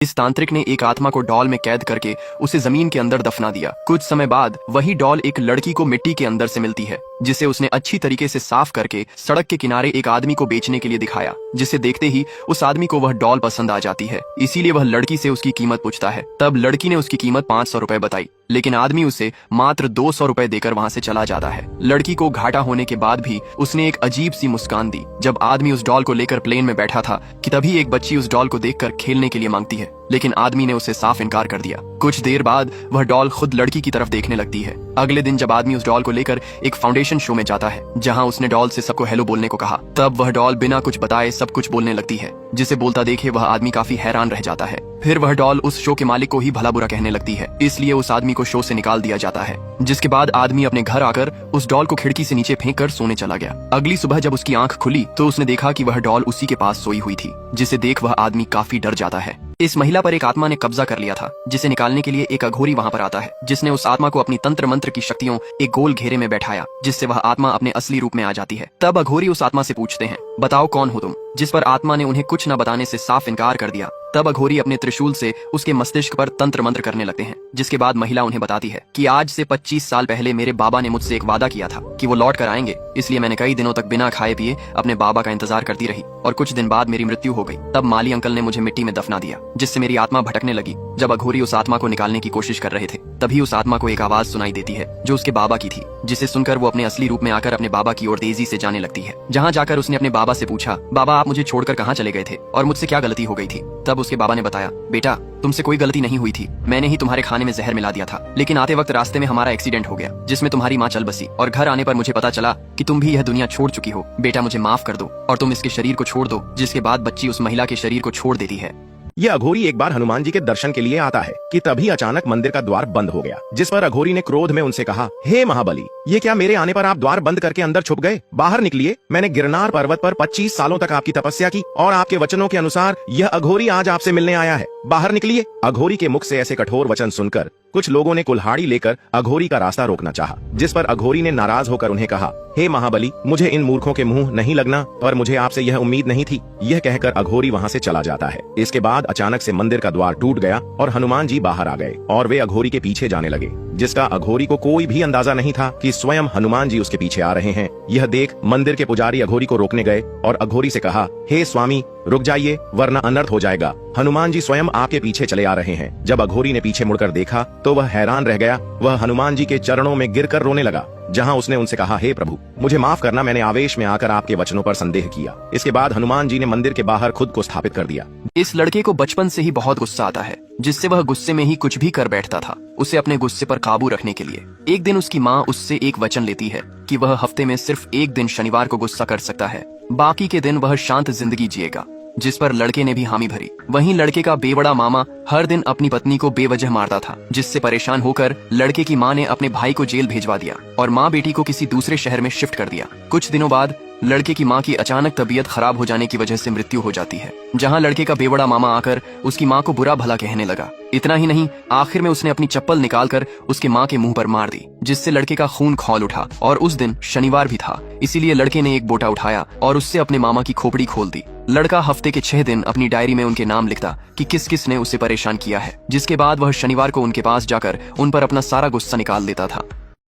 इस तांत्रिक ने एक आत्मा को डॉल में कैद करके उसे जमीन के अंदर दफना दिया। कुछ समय बाद वही डॉल एक लड़की को मिट्टी के अंदर से मिलती है, जिसे उसने अच्छी तरीके से साफ करके सड़क के किनारे एक आदमी को बेचने के लिए दिखाया, जिसे देखते ही उस आदमी को वह डॉल पसंद आ जाती है। इसीलिए वह लड़की से उसकी कीमत पूछता है। तब लड़की ने उसकी कीमत 500 रुपए बताई, लेकिन आदमी उसे मात्र 200 रुपए देकर वहां से चला जाता है। लड़की को घाटा होने के बाद भी उसने एक अजीब सी मुस्कान दी। जब आदमी उस डॉल को लेकर प्लेन में बैठा था कि तभी एक बच्ची उस डॉल को देखकर खेलने के लिए मांगती है, लेकिन आदमी ने उसे साफ इनकार कर दिया। कुछ देर बाद वह डॉल खुद लड़की की तरफ देखने लगती है। अगले दिन जब आदमी उस डॉल को लेकर एक फाउंडेशन शो में जाता है, जहां उसने डॉल से सबको हेलो बोलने को कहा, तब वह डॉल बिना कुछ बताए सब कुछ बोलने लगती है, जिसे बोलता देखे वह आदमी काफी हैरान रह जाता है। फिर वह डॉल उस शो के मालिक को ही भला बुरा कहने लगती है, इसलिए उस आदमी को शो से निकाल दिया जाता है। जिसके बाद आदमी अपने घर आकर उस डॉल को खिड़की से नीचे फेंक कर सोने चला गया। अगली सुबह जब उसकी आंख खुली तो उसने देखा कि वह डॉल उसी के पास सोई हुई थी, जिसे देख वह आदमी काफी डर जाता है। इस महिला पर एक आत्मा ने कब्जा कर लिया था, जिसे निकालने के लिए एक अघोरी वहां पर आता है, जिसने उस आत्मा को अपनी तंत्र मंत्र की शक्तियों एक गोल घेरे में बैठाया, जिससे वह आत्मा अपने असली रूप में आ जाती है। तब अघोरी उस आत्मा से पूछते हैं, बताओ कौन हो तुम? जिस पर आत्मा ने उन्हें कुछ न बताने से साफ इनकार कर दिया। तब अघोरी अपने त्रिशूल से उसके मस्तिष्क पर तंत्र मंत्र करने लगते हैं, जिसके बाद महिला उन्हें बताती है कि आज से 25 साल पहले मेरे बाबा ने मुझसे एक वादा किया था कि वो लौट कर आएंगे, इसलिए मैंने कई दिनों तक बिना खाए पिए अपने बाबा का इंतजार करती रही और कुछ दिन बाद मेरी मृत्यु हो गई। तब माली अंकल ने मुझे मिट्टी में दफना दिया, जिससे मेरी आत्मा भटकने लगी। जब अघोरी उस आत्मा को निकालने की कोशिश कर रहे थे, तभी उस आत्मा को एक आवाज सुनाई देती है जो उसके बाबा की थी, जिसे सुनकर वो अपने असली रूप में आकर अपने बाबा की ओर तेजी से जाने लगती है। जहाँ जाकर उसने अपने बाबा से पूछा, बाबा आप मुझे छोड़कर कहाँ चले गए थे और मुझसे क्या गलती हो गई थी? तब उसके बाबा ने बताया, बेटा तुमसे कोई गलती नहीं हुई थी, मैंने ही तुम्हारे खाने में जहर मिला दिया था, लेकिन आते वक्त रास्ते में हमारा एक्सीडेंट हो गया, जिसमें तुम्हारी माँ चल बसी और घर आने पर मुझे पता चला कि तुम भी यह दुनिया छोड़ चुकी हो। बेटा मुझे माफ कर दो और तुम इसके शरीर को छोड़ दो। जिसके बाद बच्ची उस महिला के शरीर को छोड़ देती है। यह अघोरी एक बार हनुमान जी के दर्शन के लिए आता है कि तभी अचानक मंदिर का द्वार बंद हो गया, जिस पर अघोरी ने क्रोध में उनसे कहा, हे महाबली, ये क्या मेरे आने पर आप द्वार बंद करके अंदर छुप गए? बाहर निकलिए, मैंने गिरनार पर्वत पर 25 सालों तक आपकी तपस्या की और आपके वचनों के अनुसार यह अघोरी आज आपसे मिलने आया है, बाहर निकलिए। अघोरी के मुख से ऐसे कठोर वचन सुनकर कुछ लोगों ने कुल्हाड़ी लेकर अघोरी का रास्ता रोकना चाहा, जिस पर अघोरी ने नाराज होकर उन्हें कहा, हे महाबली, मुझे इन मूर्खों के मुंह नहीं लगना, पर मुझे आपसे यह उम्मीद नहीं थी। यह कहकर अघोरी वहां से चला जाता है। इसके बाद अचानक से मंदिर का द्वार टूट गया और हनुमान जी बाहर आ गए और वे अघोरी के पीछे जाने लगे, जिसका अघोरी को कोई भी अंदाजा नहीं था कि स्वयं हनुमान जी उसके पीछे आ रहे हैं। यह देख मंदिर के पुजारी अघोरी को रोकने गए और अघोरी से कहा, हे स्वामी रुक जाइए, वरना अनर्थ हो जाएगा, हनुमान जी स्वयं आपके पीछे चले आ रहे हैं। जब अघोरी ने पीछे मुड़कर देखा तो वह हैरान रह गया। वह हनुमान जी के चरणों में गिरकर रोने लगा, जहां उसने उनसे कहा, हे प्रभु मुझे माफ करना, मैंने आवेश में आकर आपके वचनों पर संदेह किया। इसके बाद हनुमान जी ने मंदिर के बाहर खुद को स्थापित कर दिया। इस लड़के को बचपन से ही बहुत गुस्सा आता है, जिससे वह गुस्से में ही कुछ भी कर बैठता था। उसे अपने गुस्से पर काबू रखने के लिए एक दिन उसकी माँ उससे एक वचन लेती है कि वह हफ्ते में सिर्फ एक दिन शनिवार को गुस्सा कर सकता है, बाकी के दिन वह शांत जिंदगी जिएगा, जिस पर लड़के ने भी हामी भरी। वहीं लड़के का बेवड़ा मामा हर दिन अपनी पत्नी को बेवजह मारता था, जिससे परेशान होकर लड़के की माँ ने अपने भाई को जेल भेजवा दिया और माँ बेटी को किसी दूसरे शहर में शिफ्ट कर दिया। कुछ दिनों बाद लड़के की माँ की अचानक तबीयत खराब हो जाने की वजह से मृत्यु हो जाती है, जहाँ लड़के का बेवड़ा मामा आकर उसकी माँ को बुरा भला कहने लगा। इतना ही नहीं, आखिर में उसने अपनी चप्पल निकालकर उसके माँ के मुंह पर मार दी, जिससे लड़के का खून खौल उठा और उस दिन शनिवार भी था, इसीलिए लड़के ने एक बोटा उठाया और उससे अपने मामा की खोपड़ी खोल दी। लड़का हफ्ते के 6 दिन अपनी डायरी में उनके नाम लिखता कि किस किस ने उसे परेशान किया है, जिसके बाद वह शनिवार को उनके पास जाकर उन पर अपना सारा गुस्सा निकाल देता था।